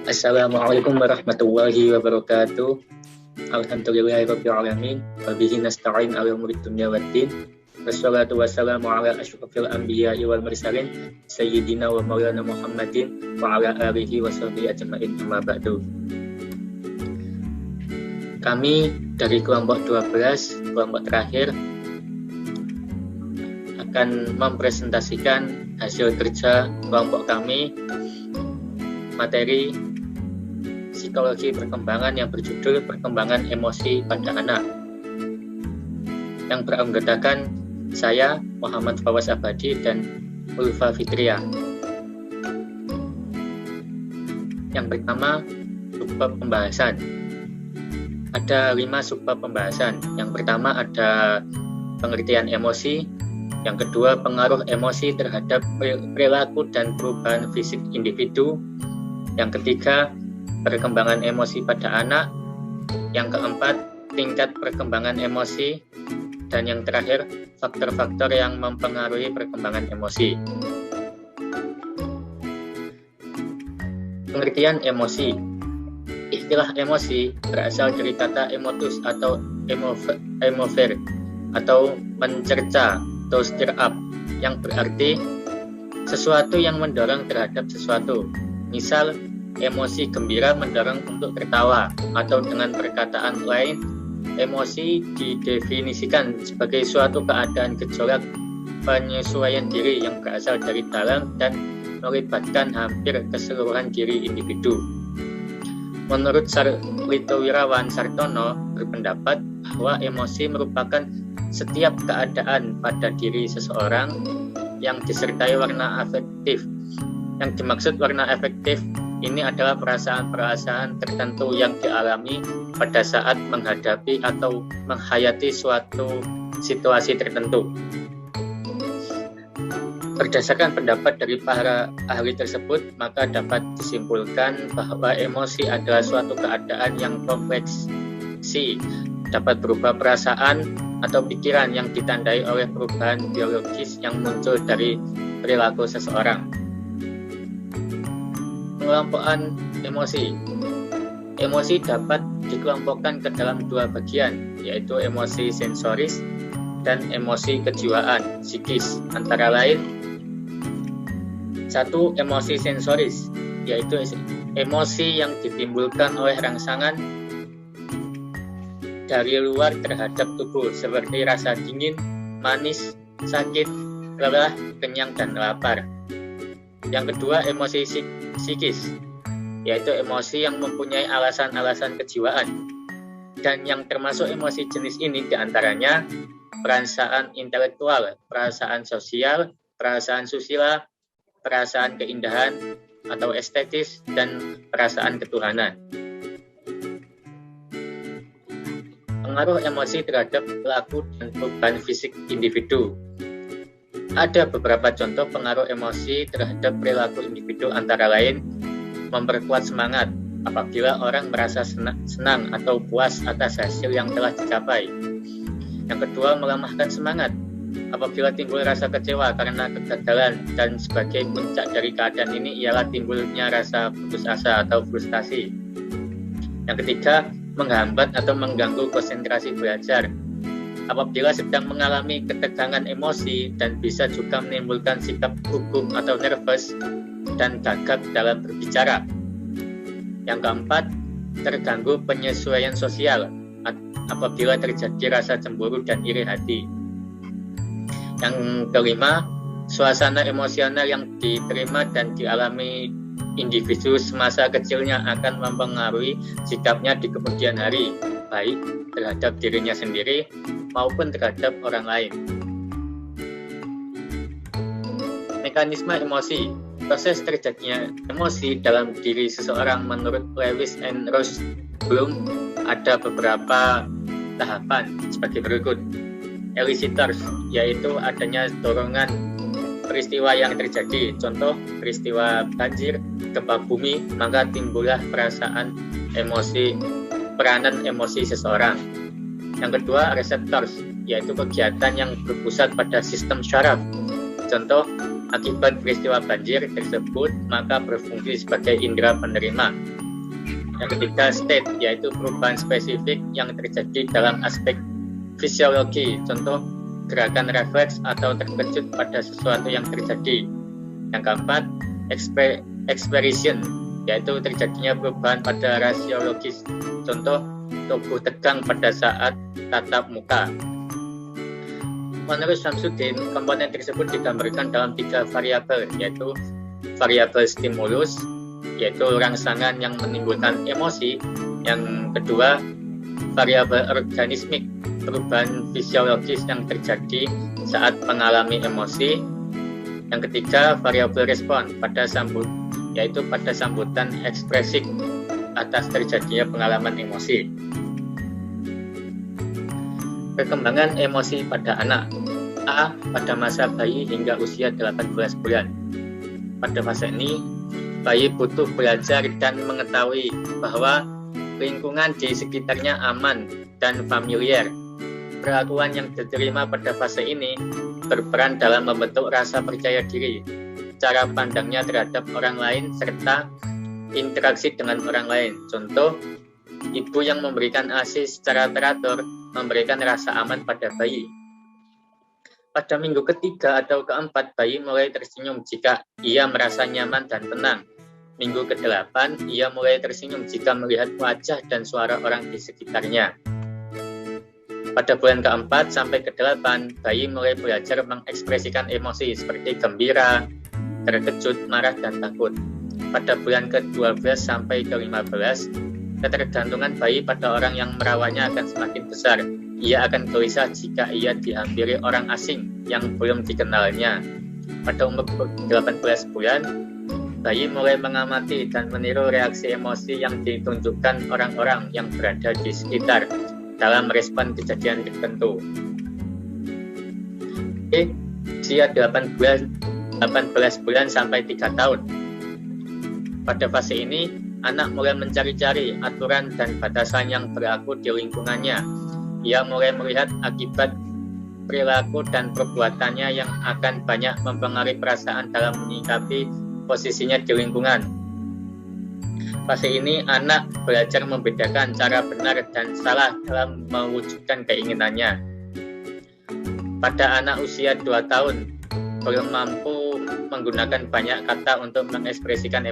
Assalamualaikum warahmatullahi wabarakatuh. Alhamdulillahirabbil alamin. Wa bihi nasta'in 'ala umuri dunya waddin. Wassalatu wassalamu ala asyrofil anbiya'i wal mursalin sayyidina wa maulana Muhammadin wa ala alihi wa sahbihi ajma'in, amma ba'du. Kami dari kelompok 12, kelompok terakhir, akan mempresentasikan hasil kerja kelompok kami materi psikologi perkembangan yang berjudul Perkembangan Emosi pada Anak, yang beranggotakan saya, Muhammad Fawaz Abadi, dan Ulfa Fitria. Yang pertama, subbab pembahasan. Ada 5 subbab pembahasan. Yang pertama ada pengertian emosi. Yang kedua, pengaruh emosi terhadap perilaku dan perubahan fisik individu. Yang ketiga, perkembangan emosi pada anak. Yang keempat, tingkat perkembangan emosi. Dan yang terakhir, faktor-faktor yang mempengaruhi perkembangan emosi. Pengertian emosi. Istilah emosi berasal dari kata emotus atau emover atau mencerca atau stir up, yang berarti sesuatu yang mendorong terhadap sesuatu. Misal, emosi gembira mendorong untuk tertawa, atau dengan perkataan lain, emosi didefinisikan sebagai suatu keadaan gejolak penyesuaian diri yang berasal dari dalam dan melibatkan hampir keseluruhan diri individu. Menurut Lito Wirawan Sartono berpendapat bahwa emosi merupakan setiap keadaan pada diri seseorang yang disertai warna afektif. Yang dimaksud warna afektif ini adalah perasaan-perasaan tertentu yang dialami pada saat menghadapi atau menghayati suatu situasi tertentu. Berdasarkan pendapat dari para ahli tersebut, maka dapat disimpulkan bahwa emosi adalah suatu keadaan yang kompleks, dapat berupa perasaan atau pikiran yang ditandai oleh perubahan biologis yang muncul dari perilaku seseorang. Pengelompokan emosi. Emosi dapat dikelompokkan ke dalam 2 bagian, yaitu emosi sensoris dan emosi kejiwaan, psikis. Antara lain, 1. Emosi sensoris, yaitu emosi yang ditimbulkan oleh rangsangan dari luar terhadap tubuh, seperti rasa dingin, manis, sakit, lelah, kenyang, dan lapar. Yang kedua, emosi psikis, yaitu emosi yang mempunyai alasan-alasan kejiwaan. Dan yang termasuk emosi jenis ini diantaranya perasaan intelektual, perasaan sosial, perasaan susila, perasaan keindahan atau estetis, dan perasaan ketuhanan. Pengaruh emosi terhadap perilaku dan perubahan fisik individu. Ada beberapa contoh pengaruh emosi terhadap perilaku individu, antara lain memperkuat semangat apabila orang merasa senang atau puas atas hasil yang telah dicapai. Yang kedua, melemahkan semangat apabila timbul rasa kecewa karena kegagalan, dan sebagai puncak dari keadaan ini ialah timbulnya rasa putus asa atau frustasi. Yang ketiga, menghambat atau mengganggu konsentrasi belajar apabila sedang mengalami ketegangan emosi, dan bisa juga menimbulkan sikap gugup atau nervous dan gagap dalam berbicara. Yang keempat, terganggu penyesuaian sosial apabila terjadi rasa cemburu dan iri hati. Yang kelima, suasana emosional yang diterima dan dialami individu semasa kecilnya akan mempengaruhi sikapnya di kemudian hari, baik terhadap dirinya sendiri maupun terhadap orang lain. Mekanisme emosi. Proses terjadinya emosi dalam diri seseorang menurut Lewis and Rose Bloom ada beberapa tahapan sebagai berikut. Elicitors, yaitu adanya dorongan peristiwa yang terjadi. Contoh, peristiwa banjir, gempa bumi, maka timbullah perasaan emosi, peranan emosi seseorang. Yang kedua, receptors, yaitu kegiatan yang berpusat pada sistem syaraf. Contoh, akibat peristiwa banjir tersebut, maka berfungsi sebagai indera penerima. Yang ketiga, state, yaitu perubahan spesifik yang terjadi dalam aspek fisiologi, contoh gerakan refleks atau terkejut pada sesuatu yang terjadi. Yang keempat, expression, yaitu terjadinya perubahan pada rasiologis, contoh tubuh tegang pada saat tatap muka. Menurut Samsudin, komponen tersebut digambarkan dalam 3 variabel, yaitu variabel stimulus, yaitu rangsangan yang menimbulkan emosi. Yang kedua, variabel organismik, perubahan fisiologis yang terjadi saat mengalami emosi. Yang ketiga, variabel respon, yaitu pada sambutan ekspresif atas terjadinya pengalaman emosi. Perkembangan emosi pada anak. A. Pada masa bayi hingga usia 18 bulan. Pada fase ini, bayi butuh belajar dan mengetahui bahwa lingkungan di sekitarnya aman dan familiar. Perlakuan yang diterima pada fase ini berperan dalam membentuk rasa percaya diri, cara pandangnya terhadap orang lain, serta interaksi dengan orang lain. Contoh, ibu yang memberikan ASI secara teratur memberikan rasa aman pada bayi. Pada minggu ketiga atau keempat, bayi mulai tersenyum jika ia merasa nyaman dan tenang. Minggu ke-8, ia mulai tersenyum jika melihat wajah dan suara orang di sekitarnya. Pada bulan ke-4 sampai ke-8, bayi mulai belajar mengekspresikan emosi seperti gembira, terkejut, marah, dan takut. Pada bulan ke-12 sampai ke-15, ketergantungan bayi pada orang yang merawatnya akan semakin besar. Ia akan gelisah jika ia dihampiri orang asing yang belum dikenalnya. Pada umur 18 bulan, bayi mulai mengamati dan meniru reaksi emosi yang ditunjukkan orang-orang yang berada di sekitar dalam merespon kejadian tertentu. Usia 18 bulan sampai 3 tahun. Pada fase ini, anak mulai mencari-cari aturan dan batasan yang berlaku di lingkungannya. Ia mulai melihat akibat perilaku dan perbuatannya yang akan banyak mempengaruhi perasaan dalam menyikapi posisinya di lingkungan. Fase ini, anak belajar membedakan cara benar dan salah dalam mewujudkan keinginannya. Pada anak usia 2 tahun, belum mampu menggunakan banyak kata untuk mengekspresikan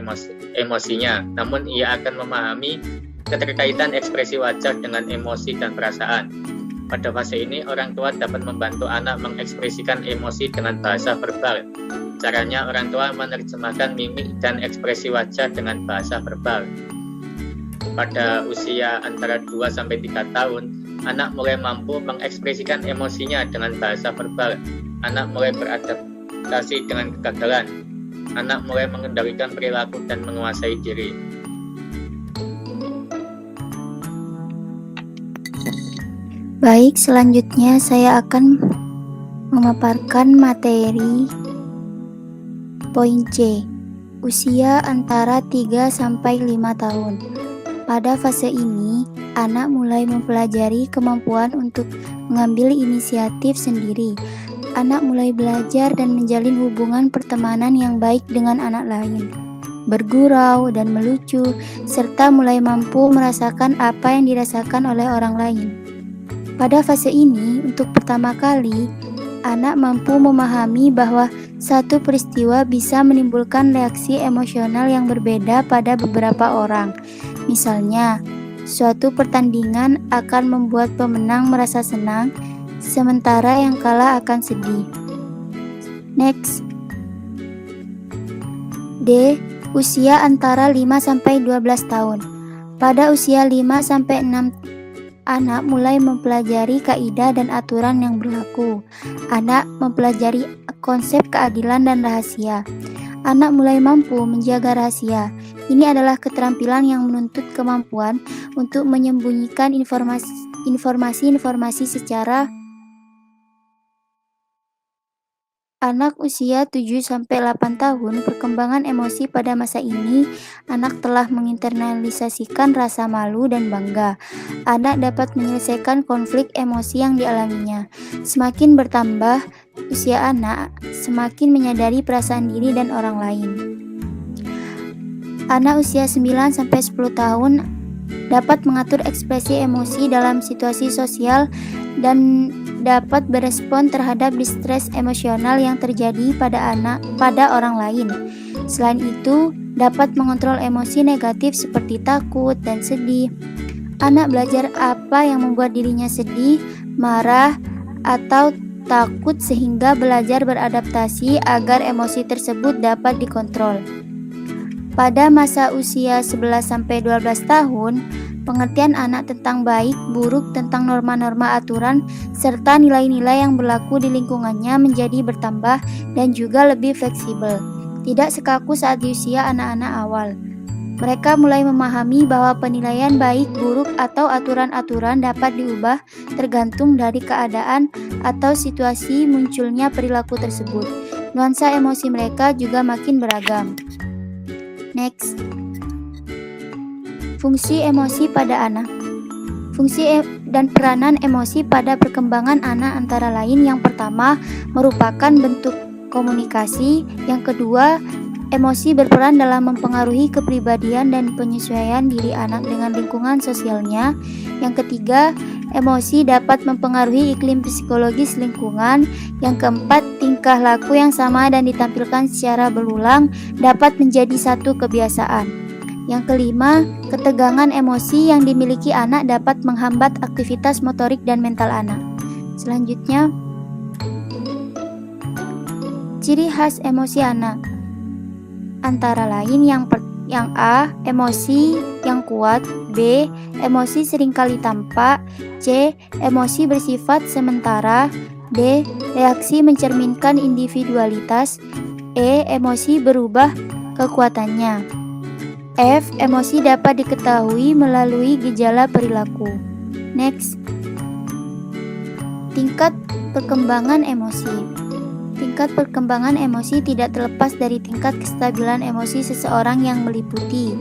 emosinya, namun ia akan memahami keterkaitan ekspresi wajah dengan emosi dan perasaan. Pada fase ini, orang tua dapat membantu anak mengekspresikan emosi dengan bahasa verbal. Caranya, orang tua menerjemahkan mimik dan ekspresi wajah dengan bahasa verbal. Pada usia antara 2-3 tahun, anak mulai mampu mengekspresikan emosinya dengan bahasa verbal. Anak mulai beradaptasi dengan kegagalan. Anak mulai mengendalikan perilaku dan menguasai diri. Baik, selanjutnya saya akan memaparkan materi poin C, usia antara 3-5 tahun. Pada fase ini, anak mulai mempelajari kemampuan untuk mengambil inisiatif sendiri. Anak mulai belajar dan menjalin hubungan pertemanan yang baik dengan anak lain, bergurau dan melucu, serta mulai mampu merasakan apa yang dirasakan oleh orang lain. Pada fase ini, untuk pertama kali, anak mampu memahami bahwa satu peristiwa bisa menimbulkan reaksi emosional yang berbeda pada beberapa orang. Misalnya, suatu pertandingan akan membuat pemenang merasa senang, sementara yang kalah akan sedih. Next. D. Usia antara 5-12 tahun. Pada usia 5-6 anak mulai mempelajari kaidah dan aturan yang berlaku. Anak mempelajari konsep keadilan dan rahasia. Anak mulai mampu menjaga rahasia. Ini adalah keterampilan yang menuntut kemampuan untuk menyembunyikan informasi secara. Anak usia 7-8 tahun, perkembangan emosi pada masa ini, anak telah menginternalisasikan rasa malu dan bangga. Anak dapat menyelesaikan konflik emosi yang dialaminya. Semakin bertambah, usia anak semakin menyadari perasaan diri dan orang lain. Anak usia 9-10 tahun dapat mengatur ekspresi emosi dalam situasi sosial dan dapat berespon terhadap distres emosional yang terjadi pada orang lain. Selain itu, dapat mengontrol emosi negatif seperti takut dan sedih. Anak belajar apa yang membuat dirinya sedih, marah, atau takut sehingga belajar beradaptasi agar emosi tersebut dapat dikontrol. Pada masa usia 11-12 tahun, pengertian anak tentang baik, buruk, tentang norma-norma aturan, serta nilai-nilai yang berlaku di lingkungannya menjadi bertambah dan juga lebih fleksibel. Tidak sekaku saat di usia anak-anak awal. Mereka mulai memahami bahwa penilaian baik, buruk, atau aturan-aturan dapat diubah tergantung dari keadaan atau situasi munculnya perilaku tersebut. Nuansa emosi mereka juga makin beragam. Next. Fungsi emosi pada anak. Fungsi dan peranan emosi pada perkembangan anak antara lain yang pertama merupakan bentuk komunikasi, yang kedua emosi berperan dalam mempengaruhi kepribadian dan penyesuaian diri anak dengan lingkungan sosialnya. Yang ketiga, emosi dapat mempengaruhi iklim psikologis lingkungan. Yang keempat, tingkah laku yang sama dan ditampilkan secara berulang dapat menjadi satu kebiasaan. Yang kelima, ketegangan emosi yang dimiliki anak dapat menghambat aktivitas motorik dan mental anak. Selanjutnya, ciri khas emosi anak. Antara lain yang A. Emosi yang kuat, B. Emosi seringkali tampak, C. Emosi bersifat sementara, D. Reaksi mencerminkan individualitas, E. Emosi berubah kekuatannya, F. Emosi dapat diketahui melalui gejala perilaku. Next. Tingkat perkembangan emosi. Tingkat perkembangan emosi tidak terlepas dari tingkat kestabilan emosi seseorang yang meliputi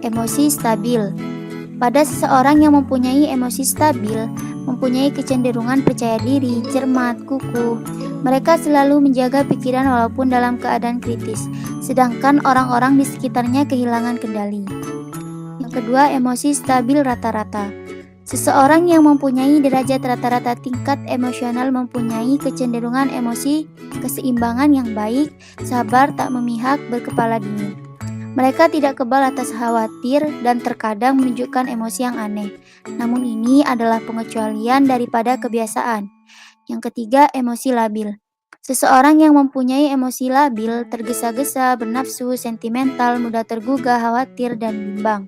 emosi stabil. Pada seseorang yang mempunyai emosi stabil, mempunyai kecenderungan percaya diri, cermat, kukuh. Mereka selalu menjaga pikiran walaupun dalam keadaan kritis, sedangkan orang-orang di sekitarnya kehilangan kendali. Yang kedua, emosi stabil rata-rata. Seseorang yang mempunyai derajat rata-rata tingkat emosional mempunyai kecenderungan emosi keseimbangan yang baik, sabar, tak memihak, berkepala dingin. Mereka tidak kebal atas khawatir dan terkadang menunjukkan emosi yang aneh. Namun ini adalah pengecualian daripada kebiasaan. Yang ketiga, emosi labil. Seseorang yang mempunyai emosi labil, tergesa-gesa, bernafsu, sentimental, mudah tergugah, khawatir, dan bimbang.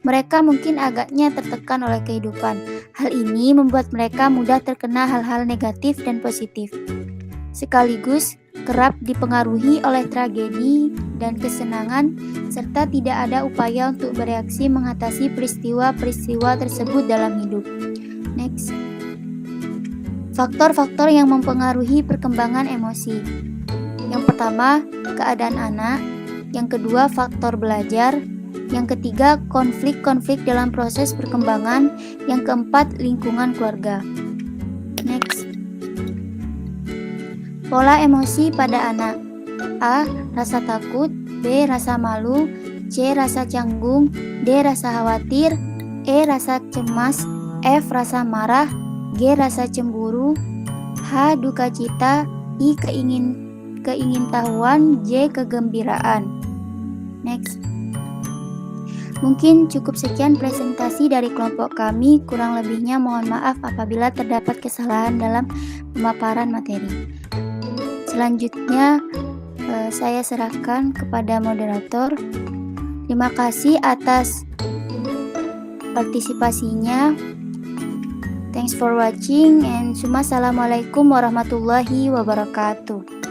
Mereka mungkin agaknya tertekan oleh kehidupan. Hal ini membuat mereka mudah terkena hal-hal negatif dan positif. Sekaligus kerap dipengaruhi oleh tragedi dan kesenangan, serta tidak ada upaya untuk bereaksi mengatasi peristiwa-peristiwa tersebut dalam hidup. Next. Faktor-faktor yang mempengaruhi perkembangan emosi. Yang pertama, keadaan anak. Yang kedua, faktor belajar. Yang ketiga, konflik-konflik dalam proses perkembangan. Yang keempat, lingkungan keluarga. Next. Pola emosi pada anak. A. Rasa takut. B. Rasa malu. C. Rasa canggung. D. Rasa khawatir. E. Rasa cemas. F. Rasa marah. G. Rasa cemburu. H. Duka cita. I. Keingintahuan. J. Kegembiraan. Next. Mungkin cukup sekian presentasi dari kelompok kami. Kurang lebihnya mohon maaf apabila terdapat kesalahan dalam pemaparan materi. Selanjutnya saya serahkan kepada moderator. Terima kasih atas partisipasinya. Thanks for watching and assalamualaikum warahmatullahi wabarakatuh.